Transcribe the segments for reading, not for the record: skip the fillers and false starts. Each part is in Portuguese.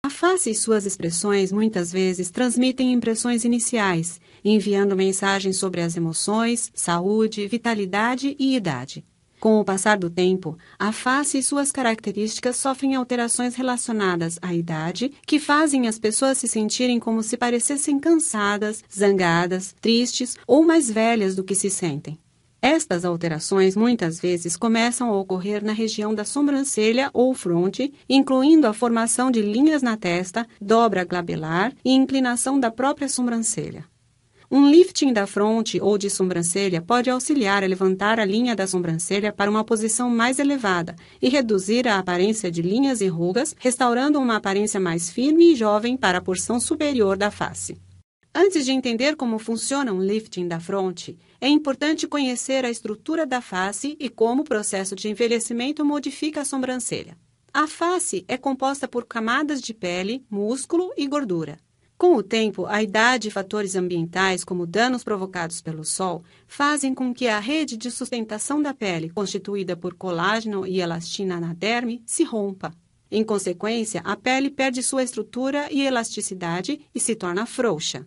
A face e suas expressões muitas vezes transmitem impressões iniciais, enviando mensagens sobre as emoções, saúde, vitalidade e idade. Com o passar do tempo, a face e suas características sofrem alterações relacionadas à idade, que fazem as pessoas se sentirem como se parecessem cansadas, zangadas, tristes ou mais velhas do que se sentem. Estas alterações muitas vezes começam a ocorrer na região da sobrancelha ou fronte, incluindo a formação de linhas na testa, dobra glabelar e inclinação da própria sobrancelha. Um lifting da fronte ou de sobrancelha pode auxiliar a levantar a linha da sobrancelha para uma posição mais elevada e reduzir a aparência de linhas e rugas, restaurando uma aparência mais firme e jovem para a porção superior da face. Antes de entender como funciona um lifting da fronte, é importante conhecer a estrutura da face e como o processo de envelhecimento modifica a sobrancelha. A face é composta por camadas de pele, músculo e gordura. Com o tempo, a idade e fatores ambientais, como danos provocados pelo sol, fazem com que a rede de sustentação da pele, constituída por colágeno e elastina na derme, se rompa. Em consequência, a pele perde sua estrutura e elasticidade e se torna frouxa.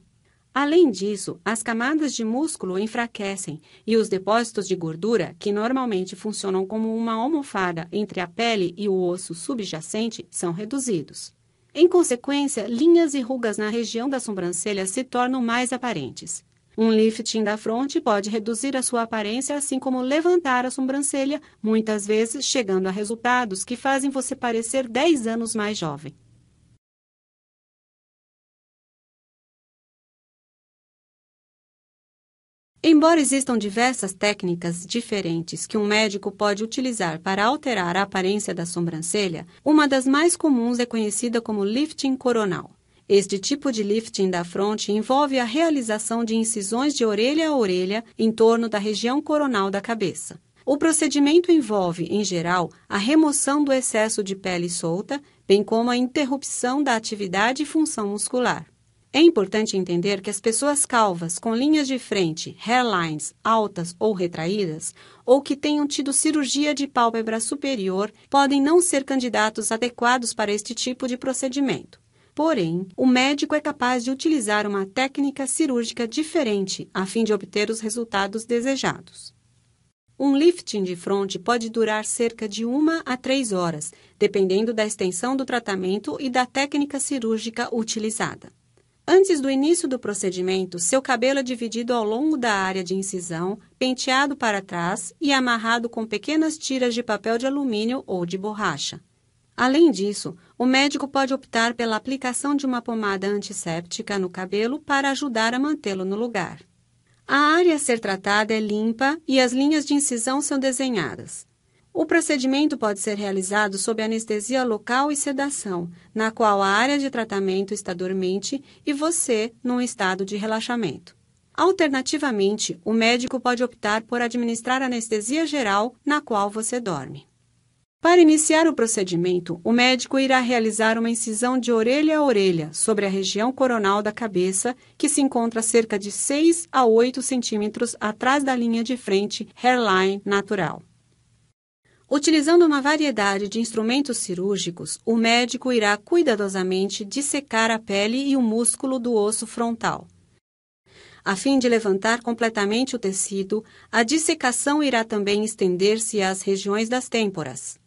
Além disso, as camadas de músculo enfraquecem e os depósitos de gordura, que normalmente funcionam como uma almofada entre a pele e o osso subjacente, são reduzidos. Em consequência, linhas e rugas na região da sobrancelha se tornam mais aparentes. Um lifting da fronte pode reduzir a sua aparência, assim como levantar a sobrancelha, muitas vezes chegando a resultados que fazem você parecer 10 anos mais jovem. Embora existam diversas técnicas diferentes que um médico pode utilizar para alterar a aparência da sobrancelha, uma das mais comuns é conhecida como lifting coronal. Este tipo de lifting da fronte envolve a realização de incisões de orelha a orelha em torno da região coronal da cabeça. O procedimento envolve, em geral, a remoção do excesso de pele solta, bem como a interrupção da atividade e função muscular. É importante entender que as pessoas calvas com linhas de frente, hairlines, altas ou retraídas, ou que tenham tido cirurgia de pálpebra superior, podem não ser candidatos adequados para este tipo de procedimento. Porém, o médico é capaz de utilizar uma técnica cirúrgica diferente a fim de obter os resultados desejados. Um lifting de fronte pode durar cerca de 1 a 3 horas, dependendo da extensão do tratamento e da técnica cirúrgica utilizada. Antes do início do procedimento, seu cabelo é dividido ao longo da área de incisão, penteado para trás e amarrado com pequenas tiras de papel de alumínio ou de borracha. Além disso, o médico pode optar pela aplicação de uma pomada antisséptica no cabelo para ajudar a mantê-lo no lugar. A área a ser tratada é limpa e as linhas de incisão são desenhadas. O procedimento pode ser realizado sob anestesia local e sedação, na qual a área de tratamento está dormente e você num estado de relaxamento. Alternativamente, o médico pode optar por administrar anestesia geral, na qual você dorme. Para iniciar o procedimento, o médico irá realizar uma incisão de orelha a orelha sobre a região coronal da cabeça, que se encontra cerca de 6 a 8 centímetros atrás da linha de frente hairline natural. Utilizando uma variedade de instrumentos cirúrgicos, o médico irá cuidadosamente dissecar a pele e o músculo do osso frontal. A fim de levantar completamente o tecido, a dissecação irá também estender-se às regiões das têmporas.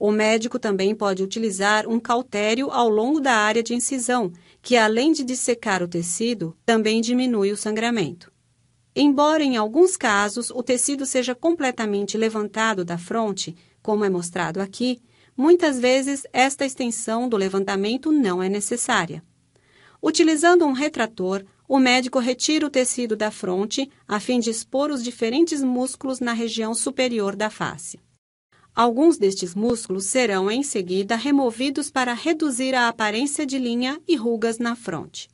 O médico também pode utilizar um cautério ao longo da área de incisão, que além de dissecar o tecido, também diminui o sangramento. Embora em alguns casos o tecido seja completamente levantado da fronte, como é mostrado aqui, muitas vezes esta extensão do levantamento não é necessária. Utilizando um retrator, o médico retira o tecido da fronte a fim de expor os diferentes músculos na região superior da face. Alguns destes músculos serão, em seguida, removidos para reduzir a aparência de linha e rugas na fronte.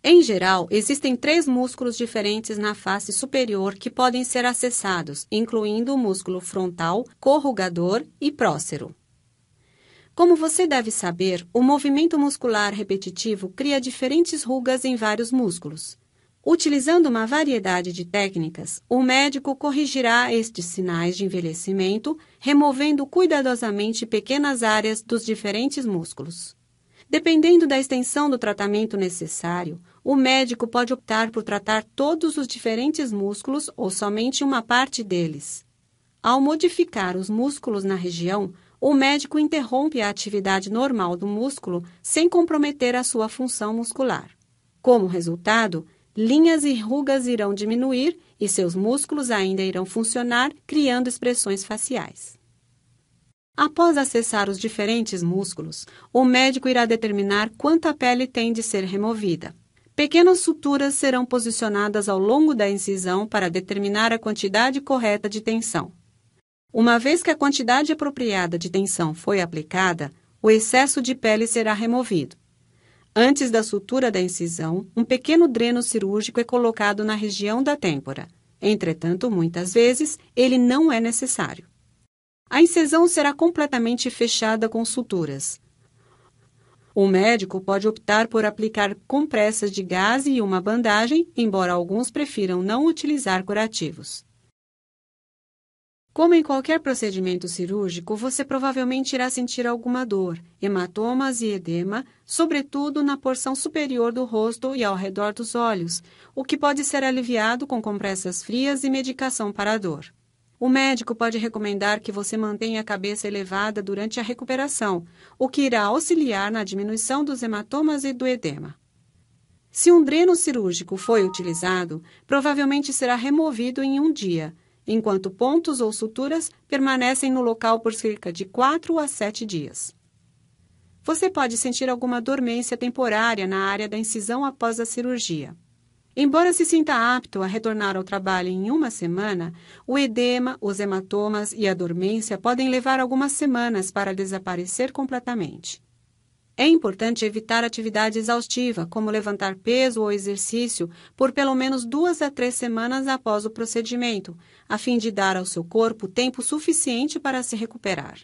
Em geral, existem 3 músculos diferentes na face superior que podem ser acessados, incluindo o músculo frontal, corrugador e prócero. Como você deve saber, o movimento muscular repetitivo cria diferentes rugas em vários músculos. Utilizando uma variedade de técnicas, o médico corrigirá estes sinais de envelhecimento, removendo cuidadosamente pequenas áreas dos diferentes músculos. Dependendo da extensão do tratamento necessário, o médico pode optar por tratar todos os diferentes músculos ou somente uma parte deles. Ao modificar os músculos na região, o médico interrompe a atividade normal do músculo sem comprometer a sua função muscular. Como resultado, linhas e rugas irão diminuir e seus músculos ainda irão funcionar, criando expressões faciais. Após acessar os diferentes músculos, o médico irá determinar quanta pele tem de ser removida. Pequenas suturas serão posicionadas ao longo da incisão para determinar a quantidade correta de tensão. Uma vez que a quantidade apropriada de tensão foi aplicada, o excesso de pele será removido. Antes da sutura da incisão, um pequeno dreno cirúrgico é colocado na região da têmpora. Entretanto, muitas vezes, ele não é necessário. A incisão será completamente fechada com suturas. O médico pode optar por aplicar compressas de gás e uma bandagem, embora alguns prefiram não utilizar curativos. Como em qualquer procedimento cirúrgico, você provavelmente irá sentir alguma dor, hematomas e edema, sobretudo na porção superior do rosto e ao redor dos olhos, o que pode ser aliviado com compressas frias e medicação para a dor. O médico pode recomendar que você mantenha a cabeça elevada durante a recuperação, o que irá auxiliar na diminuição dos hematomas e do edema. Se um dreno cirúrgico foi utilizado, provavelmente será removido em um dia, enquanto pontos ou suturas permanecem no local por cerca de 4 a 7 dias. Você pode sentir alguma dormência temporária na área da incisão após a cirurgia. Embora se sinta apto a retornar ao trabalho em uma semana, o edema, os hematomas e a dormência podem levar algumas semanas para desaparecer completamente. É importante evitar atividade exaustiva, como levantar peso ou exercício, por pelo menos 2 a 3 semanas após o procedimento, a fim de dar ao seu corpo tempo suficiente para se recuperar.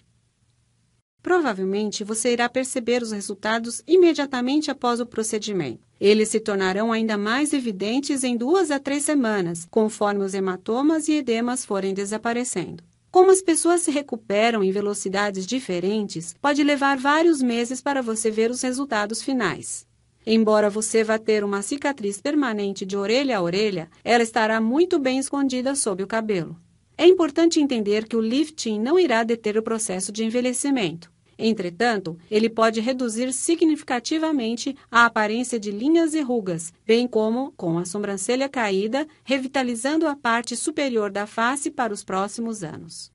Provavelmente, você irá perceber os resultados imediatamente após o procedimento. Eles se tornarão ainda mais evidentes em 2 a 3 semanas, conforme os hematomas e edemas forem desaparecendo. Como as pessoas se recuperam em velocidades diferentes, pode levar vários meses para você ver os resultados finais. Embora você vá ter uma cicatriz permanente de orelha a orelha, ela estará muito bem escondida sob o cabelo. É importante entender que o lifting não irá deter o processo de envelhecimento. Entretanto, ele pode reduzir significativamente a aparência de linhas e rugas, bem como, com a sobrancelha caída, revitalizando a parte superior da face para os próximos anos.